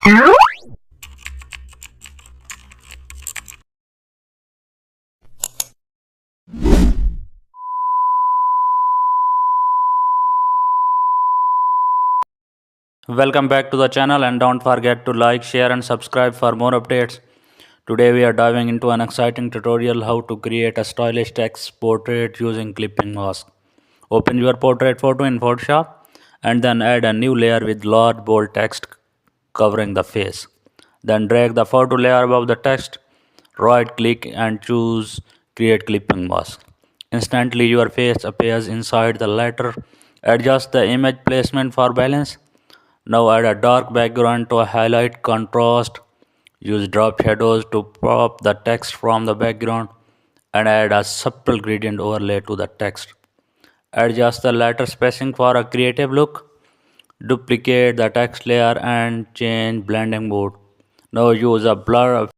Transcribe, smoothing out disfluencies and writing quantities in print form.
Welcome back to the channel and don't forget to like, share and subscribe for more updates. Today we are diving into an exciting tutorial how to create a stylish text portrait using clipping mask. Open your portrait photo in Photoshop and then add a new layer with large bold text covering the face. Then drag the photo layer above the text, right click and choose create clipping mask. Instantly your face appears inside the letter. Adjust the image placement for balance. Now add a dark background to highlight contrast. Use drop shadows to pop the text from the background and add a subtle gradient overlay to the text. Adjust the letter spacing for a creative look. Duplicate the text layer and change blending mode. Now use a blur